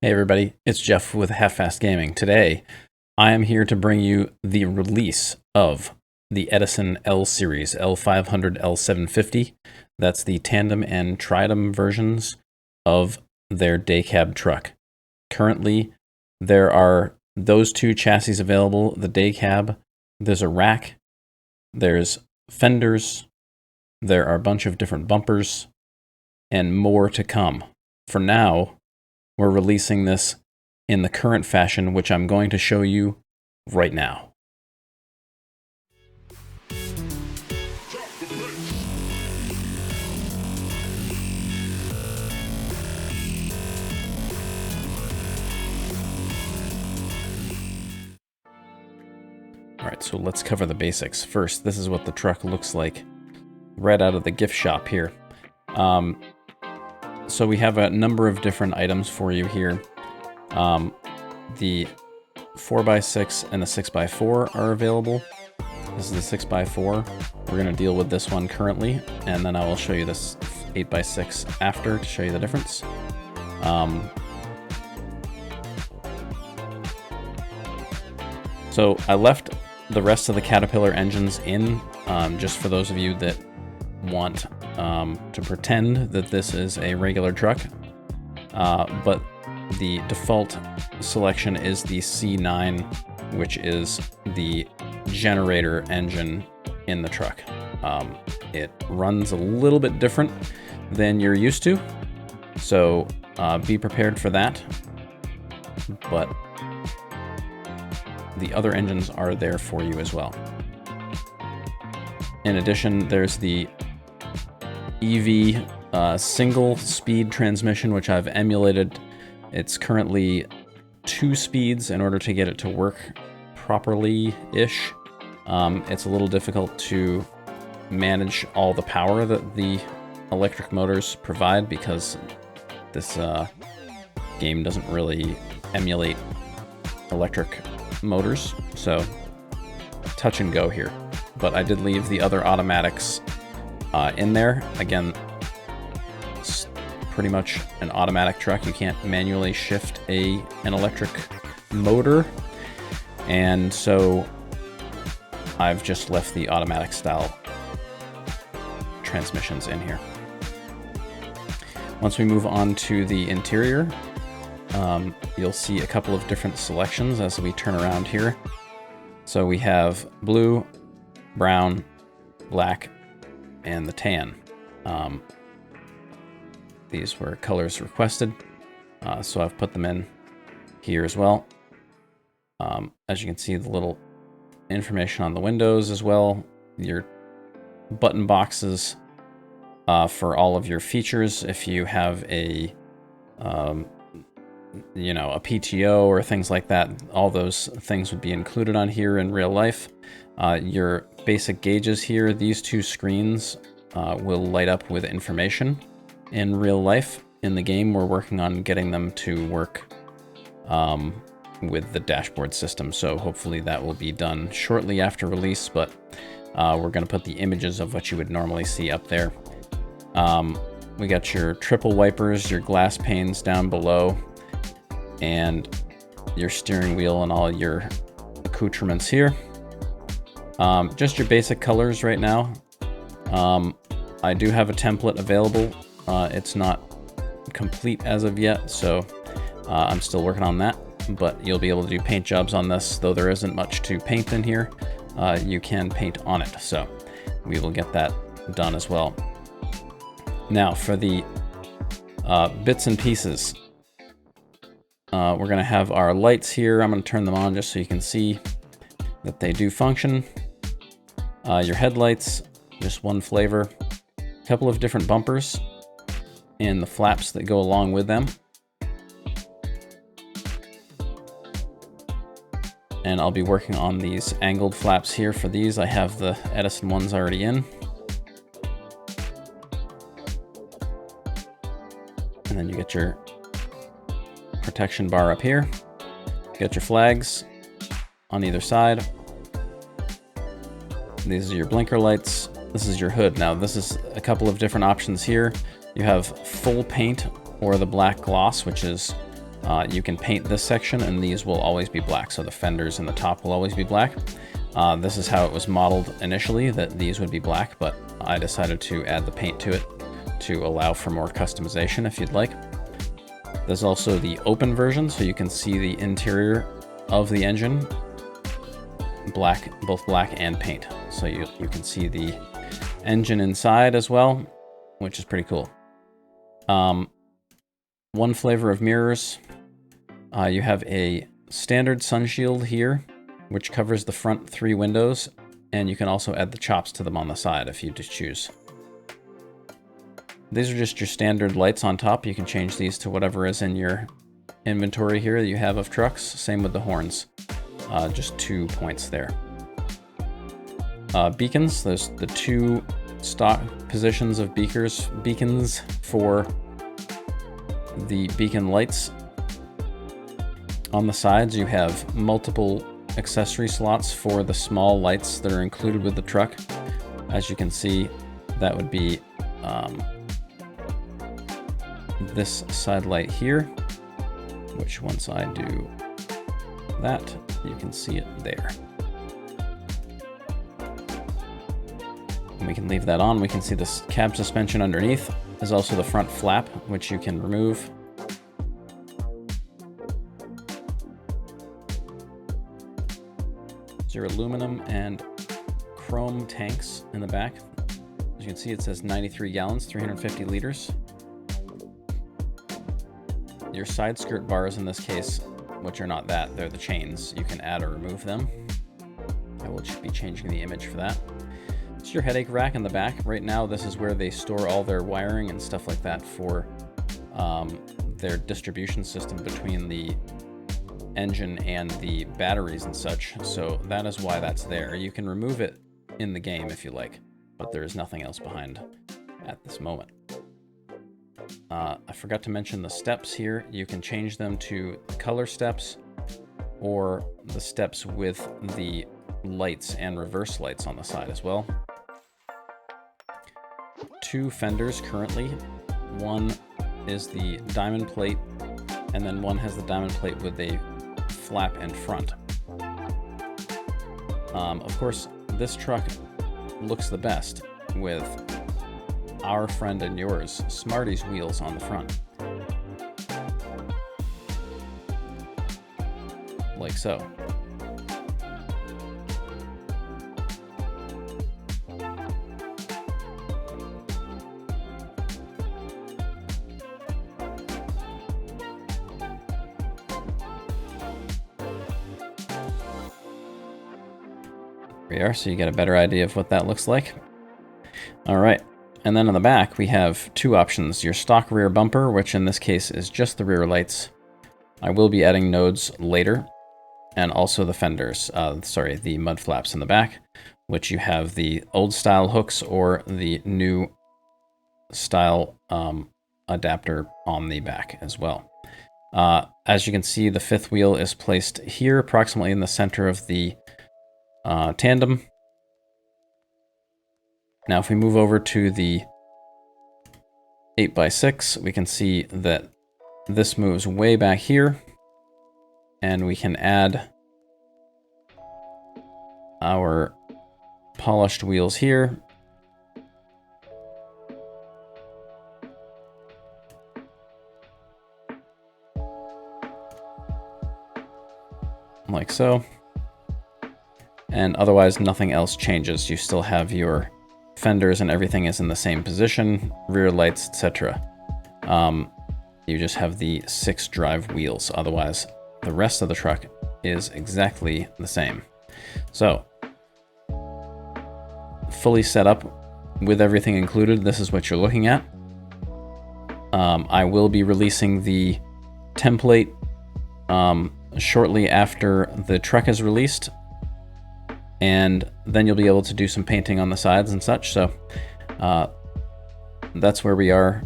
Hey everybody, it's Jeff with Half-Fast Gaming. Today, I am here to bring you the release of the Edison L Series, L500, L750. That's the tandem and tridem versions of their day cab truck. Currently, there are those two chassis available, the day cab. There's a rack, there's fenders, there are a bunch of different bumpers, and more to come. For now, we're releasing this in the current fashion, which I'm going to show you right now. All right, so let's cover the basics. First, this is what the truck looks like right out of the gift shop here. So we have a number of different items for you here. The 4x6 and the 6x4 are available. This is the 6x4. We're going to deal with this one currently, and then I will show you this 8x6 after to show you the difference. So I left the rest of the Caterpillar engines in, just for those of you that want to pretend that this is a regular truck, but the default selection is the C9, which is the generator engine in the truck. It runs a little bit different than you're used to, so be prepared for that, but the other engines are there for you as well. In addition, there's the EV single speed transmission, which I've emulated. It's currently 2 speeds in order to get it to work properly-ish. It's a little difficult to manage all the power that the electric motors provide because this game doesn't really emulate electric motors, so touch and go here. But I did leave the other automatics in there. Again, it's pretty much an automatic truck. You can't manually shift an electric motor, and so I've just left the automatic style transmissions in here. Once we move on to the interior, you'll see a couple of different selections as we turn around here. So we have blue, brown, black, and the tan. These were colors requested, so I've put them in here as well. As you can see, the little information on the windows as well, your button boxes for all of your features. If you have a a PTO or things like that, all those things would be included on here in real life. Your basic gauges here, these 2 screens will light up with information in real life. In the game, we're working on getting them to work with the dashboard system, so hopefully that will be done shortly after release, but we're going to put the images of what you would normally see up there. We got your triple wipers, your glass panes down below, and your steering wheel and all your accoutrements here. Just your basic colors right now. I do have a template available. It's not complete as of yet, so I'm still working on that, but you'll be able to do paint jobs on this. Though there isn't much to paint in here, you can paint on it, so we will get that done as well. Now for the bits and pieces, we're going to have our lights here. I'm going to turn them on just so you can see that they do function. Your headlights, just one flavor. A couple of different bumpers and the flaps that go along with them. And I'll be working on these angled flaps here. For these, I have the Edison ones already in. And then you get your protection bar up here. You got your flags on either side. These are your blinker lights. This is your hood. Now this is a couple of different options here. You have full paint or the black gloss, which is You can paint this section, and these will always be black. So the fenders in the top will always be black. This is how it was modeled initially, that these would be black, but I decided to add the paint to it to allow for more customization if you'd like. There's also the open version, so you can see the interior of the engine, black, both black and paint. So you can see the engine inside as well, which is pretty cool. One flavor of mirrors. You have a standard sun shield here, which covers the front 3 windows, and you can also add the chops to them on the side if you just choose. These are just your standard lights on top. You can change these to whatever is in your inventory here that you have of trucks. Same with the horns, just 2 points there. Beacons, there's the 2 stock positions of beacons for the beacon lights. On the sides, you have multiple accessory slots for the small lights that are included with the truck. As you can see, that would be this side light here, which once I do that, you can see it there. And we can leave that on. We can see this cab suspension underneath. There's also the front flap, which you can remove. There's your aluminum and chrome tanks in the back. As you can see, it says 93 gallons, 350 liters. Your side skirt bars in this case, which are not that, they're the chains. You can add or remove them. I will be changing the image for that. It's your headache rack in the back. Right now, this is where they store all their wiring and stuff like that for their distribution system between the engine and the batteries and such. So that is why that's there. You can remove it in the game if you like, but there is nothing else behind at this moment. I forgot to mention the steps here. You can change them to color steps or the steps with the lights and reverse lights on the side as well. 2 fenders currently. One is the diamond plate, and then one has the diamond plate with a flap in front. Of course, this truck looks the best with our friend and yours, Smarty's wheels on the front. Like so. There we are, so you get a better idea of what that looks like. All right. And then on the back, we have 2 options. Your stock rear bumper, which in this case is just the rear lights. I will be adding nodes later. And also the fenders, the mud flaps in the back, which you have the old style hooks or the new style adapter on the back as well. As you can see, the 5th wheel is placed here, approximately in the center of the tandem. Now, if we move over to the 8x6, we can see that this moves way back here, and we can add our polished wheels here. Like so. And otherwise, nothing else changes. You still have your fenders and everything is in the same position, rear lights, etc. You just have the 6 drive wheels. Otherwise, the rest of the truck is exactly the same. So, fully set up with everything included, this is what you're looking at. I will be releasing the template shortly after the truck is released, and then you'll be able to do some painting on the sides and such. So that's where we are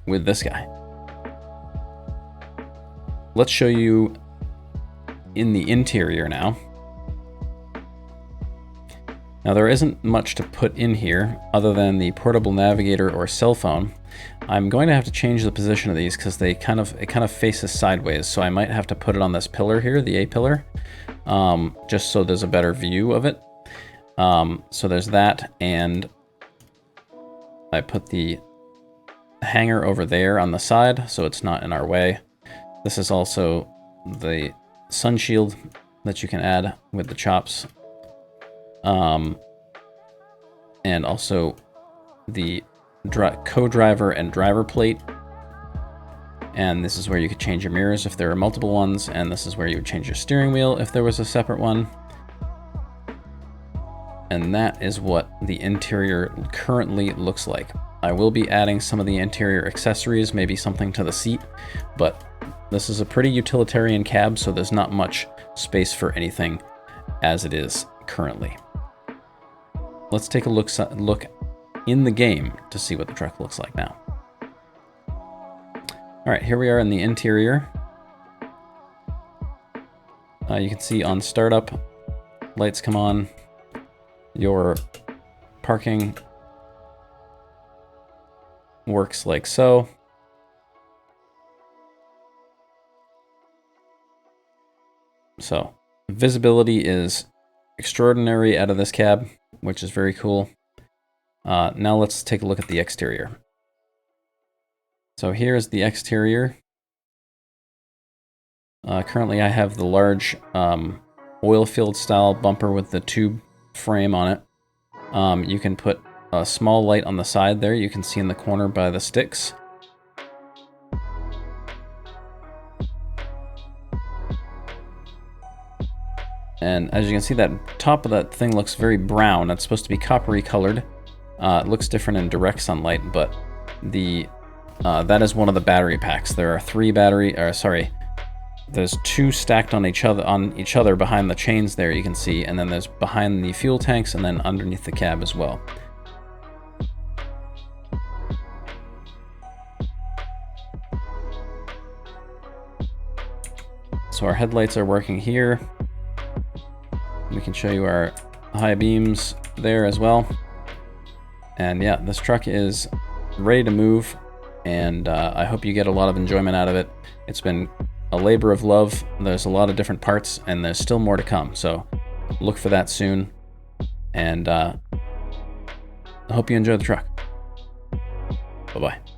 with this guy. Let's show you in the interior now. Now there isn't much to put in here other than the portable navigator or cell phone. I'm going to have to change the position of these because it kind of faces sideways. So I might have to put it on this pillar here, the A pillar, just so there's a better view of it. So there's that, and I put the hanger over there on the side so it's not in our way. This is also the sun shield that you can add with the chops. And also the co-driver and driver plate. And this is where you could change your mirrors if there are multiple ones, and this is where you would change your steering wheel if there was a separate one. And that is what the interior currently looks like. I will be adding some of the interior accessories, maybe something to the seat, but this is a pretty utilitarian cab, so there's not much space for anything as it is currently. Let's take a look in the game to see what the truck looks like now. All right, here we are in the interior. You can see on startup, lights come on. Your parking works like so. So visibility is extraordinary out of this cab, which is very cool. Now let's take a look at the exterior. So here's the exterior. Currently I have the large oil-filled style bumper with the tube frame on it. You can put a small light on the side there. You can see in the corner by the sticks. And as you can see, that top of that thing looks very brown. It's supposed to be coppery colored. It looks different in direct sunlight, but that is one of the battery packs. There are there's two stacked on each other behind the chains there, you can see, and then there's behind the fuel tanks and then underneath the cab as well. So our headlights are working here. We can show you our high beams there as well. And yeah, this truck is ready to move, and I hope you get a lot of enjoyment out of it. It's been a labor of love. There's a lot of different parts, and there's still more to come, so look for that soon. And I hope you enjoy the truck. Bye-bye.